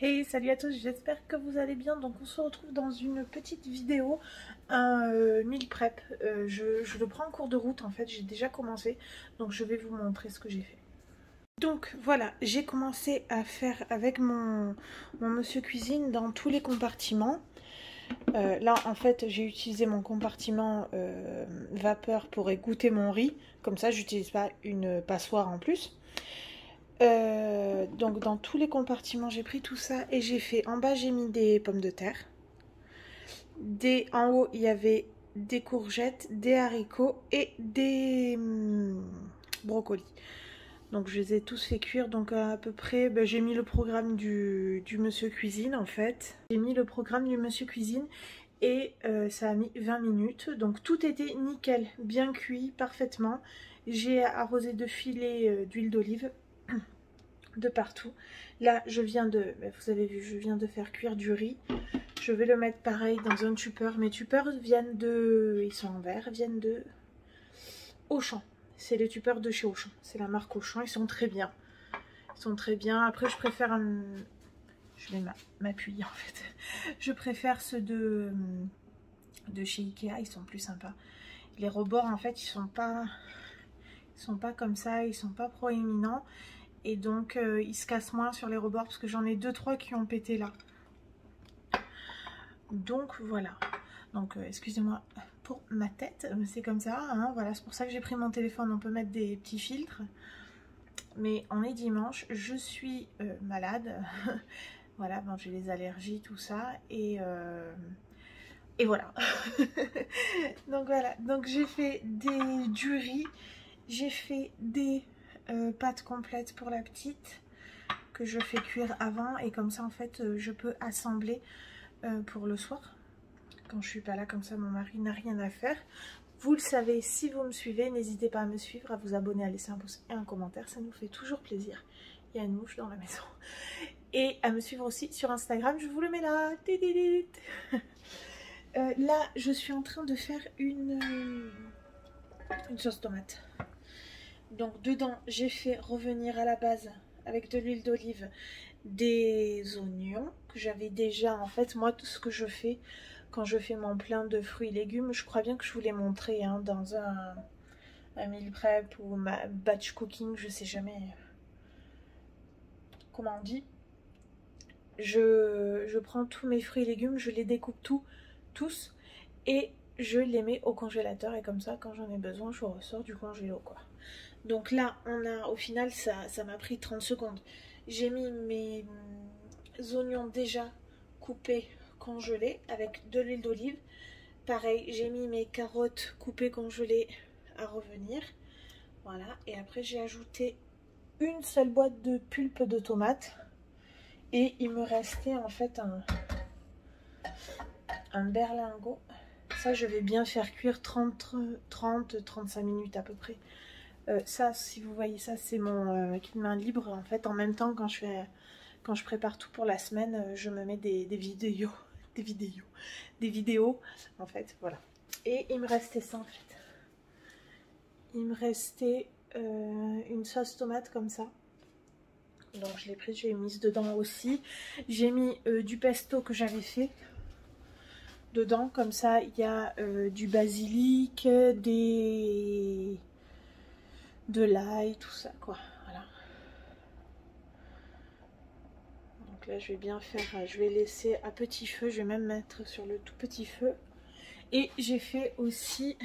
Hey, salut à tous, j'espère que vous allez bien. Donc on se retrouve dans une petite vidéo, un meal prep. Je le prends en cours de route en fait, j'ai déjà commencé. Donc je vais vous montrer ce que j'ai fait. Donc voilà, j'ai commencé à faire avec mon monsieur cuisine dans tous les compartiments. Là en fait j'ai utilisé mon compartiment vapeur pour égoutter mon riz. Comme ça j'utilise pas une passoire en plus. Donc dans tous les compartiments j'ai pris tout ça et j'ai fait, en bas j'ai mis des pommes de terre, en haut il y avait des courgettes, des haricots et des brocolis. Donc je les ai tous fait cuire, donc à peu près, j'ai mis le programme du monsieur cuisine en fait. J'ai mis le programme du monsieur cuisine et ça a mis 20 minutes, donc tout était nickel, bien cuit, parfaitement. J'ai arrosé de filets d'huile d'olive de partout. Là je viens de, vous avez vu, je viens de faire cuire du riz. Je vais le mettre pareil dans un tupper. Mes tuppers viennent de, ils sont en verre, viennent de Auchan. C'est les tuppers de chez Auchan, c'est la marque Auchan, ils sont très bien. Ils sont très bien. Après je préfère je vais m'appuyer en fait. Je préfère ceux de chez Ikea, ils sont plus sympas. Les rebords en fait ils sont pas comme ça, ils sont pas proéminents. Et donc ils se cassent moins sur les rebords parce que j'en ai 2-3 qui ont pété là. Donc voilà. Donc excusez-moi pour ma tête, c'est comme ça, hein, voilà, c'est pour ça que j'ai pris mon téléphone. On peut mettre des petits filtres. Mais on est dimanche, je suis malade. Voilà, bon, j'ai les allergies, tout ça. Et voilà. Donc voilà, donc j'ai fait du riz, j'ai fait des pâtes complètes pour la petite que je fais cuire avant, et comme ça en fait je peux assembler pour le soir quand je suis pas là, comme ça mon mari n'a rien à faire. Vous le savez, si vous me suivez, n'hésitez pas à me suivre, à vous abonner, à laisser un pouce et un commentaire, ça nous fait toujours plaisir. Il y a une mouche dans la maison. Et à me suivre aussi sur Instagram, je vous le mets là. Là je suis en train de faire une sauce tomate. Donc dedans j'ai fait revenir à la base avec de l'huile d'olive des oignons que j'avais déjà. En fait moi tout ce que je fais quand je fais mon plein de fruits et légumes, je crois bien que je vous l'ai montré hein, dans un meal prep ou ma batch cooking, je sais jamais comment on dit. Je prends tous mes fruits et légumes, je les découpe tous et je les mets au congélateur, et comme ça quand j'en ai besoin je ressors du congélo quoi. Donc là on a, au final ça m'a pris 30 secondes. J'ai mis mes oignons déjà coupés, congelés avec de l'huile d'olive. Pareil, j'ai mis mes carottes coupées, congelées à revenir. Voilà, et après j'ai ajouté une seule boîte de pulpe de tomates. Et il me restait en fait un berlingot. Ça, je vais bien faire cuire 30-35 minutes à peu près. Ça, si vous voyez ça, c'est mon kit main libre. En fait, en même temps, quand je prépare tout pour la semaine, je me mets des vidéos. Des vidéos, en fait, voilà. Et il me restait ça, en fait. Il me restait une sauce tomate comme ça. Donc je l'ai prise, j'ai mise dedans aussi. J'ai mis du pesto que j'avais fait dedans, comme ça il y a du basilic, de l'ail, tout ça quoi. Voilà. Donc là je vais bien faire, je vais laisser à petit feu, je vais même mettre sur le tout petit feu. Et j'ai fait aussi,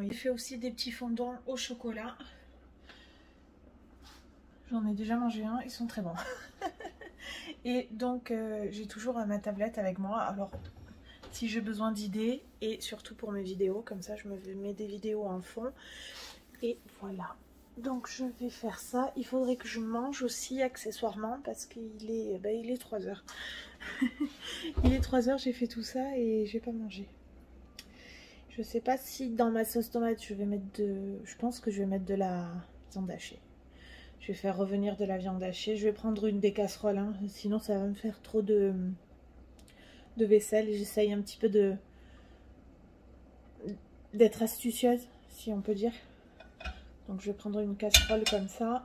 j'ai fait aussi des petits fondants au chocolat. J'en ai déjà mangé un, ils sont très bons. Et donc j'ai toujours ma tablette avec moi, alors si j'ai besoin d'idées, et surtout pour mes vidéos, comme ça je me mets des vidéos en fond. Et voilà, donc je vais faire ça. Il faudrait que je mange aussi accessoirement parce qu'il est, il est 3 h. Il est 3 h, j'ai fait tout ça et j'ai pas mangé. Je sais pas si dans ma sauce tomate je vais mettre je pense que je vais mettre de la viande hachée. Je vais faire revenir de la viande hachée. Je vais prendre une des casseroles, hein, sinon ça va me faire trop de vaisselle. J'essaye un petit peu d'être astucieuse, si on peut dire. Donc je vais prendre une casserole comme ça.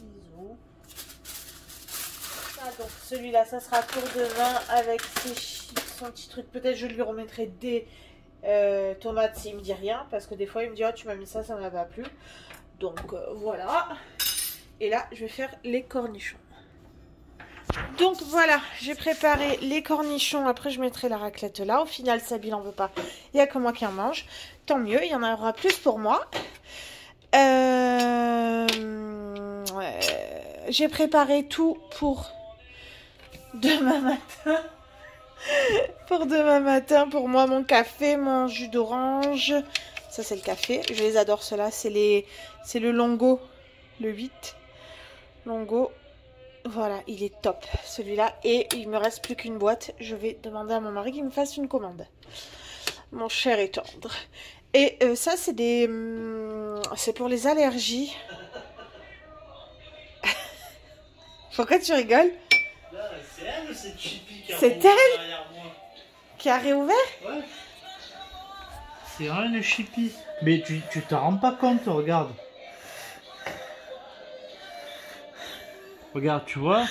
Bisous. Ah, donc celui-là, ça sera pour demain avec son petit truc. Peut-être je lui remettrai des tomates s'il me dit rien. Parce que des fois, il me dit, oh, tu m'as mis ça, ça m'a pas plu. Donc voilà. Et là, je vais faire les cornichons. Donc voilà, j'ai préparé les cornichons. Après, je mettrai la raclette là. Au final, Sabi n'en veut pas. Il n'y a que moi qui en mange. Tant mieux, il y en aura plus pour moi. J'ai préparé tout pour demain matin. Pour demain matin, pour moi, mon café, mon jus d'orange. Ça, c'est le café. Je les adore, ceux-là. C'est le Longo, le 8. Longo. Voilà, il est top, celui-là. Et il me reste plus qu'une boîte. Je vais demander à mon mari qu'il me fasse une commande. Mon cher et tendre. Et ça, c'est des... c'est pour les allergies. Pourquoi tu rigoles? C'est elle, cette Chippy qui a c'est elle derrière moi. Qui a réouvert? Ouais. C'est elle, le Chippy. Mais tu t'en rends pas compte, regarde. Regarde, tu vois?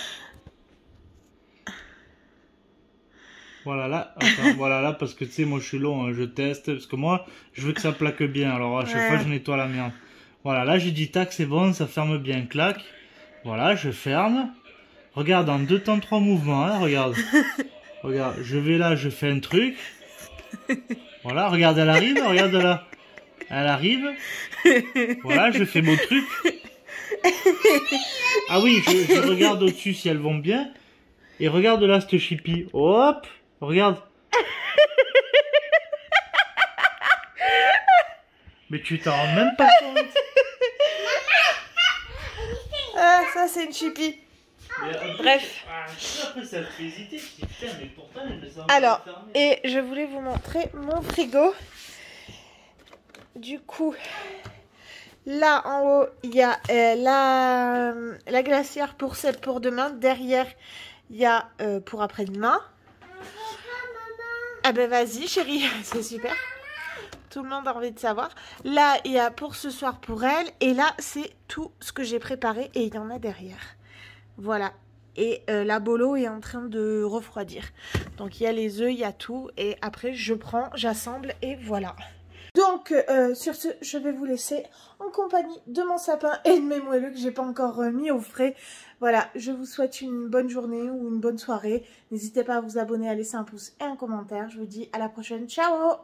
Voilà là, attends, voilà là, parce que tu sais, moi je suis long, hein, je teste, parce que moi, je veux que ça plaque bien, alors à chaque fois je nettoie la merde. Voilà, là j'ai dit tac, c'est bon, ça ferme bien, clac. Voilà, je ferme. Regarde, en 2 temps 3 mouvements, hein, regarde. Regarde, je vais là, je fais un truc. Voilà, regarde, elle arrive, regarde là. Elle arrive. Voilà, je fais mon truc. Ah oui, je regarde au-dessus si elles vont bien. Et regarde là, cette Chippy. Hop, regarde. Mais tu t'en rends même pas compte. Ah, ça c'est une Chippy. Bref. Après ça te fait hésiter. Putain, mais pourtant, alors, et je voulais vous montrer mon frigo. Du coup, là en haut, il y a la glacière pour demain. Derrière, il y a pour après-demain. Ah ben vas-y chérie, c'est super. Tout le monde a envie de savoir. Là, il y a pour ce soir pour elle. Et là, c'est tout ce que j'ai préparé. Et il y en a derrière. Voilà. Et la bolo est en train de refroidir. Donc, il y a les œufs, il y a tout. Et après, je prends, j'assemble et voilà. Donc, sur ce, je vais vous laisser en compagnie de mon sapin et de mes moelleux que j'ai pas encore mis au frais. Voilà, je vous souhaite une bonne journée ou une bonne soirée. N'hésitez pas à vous abonner, à laisser un pouce et un commentaire. Je vous dis à la prochaine. Ciao!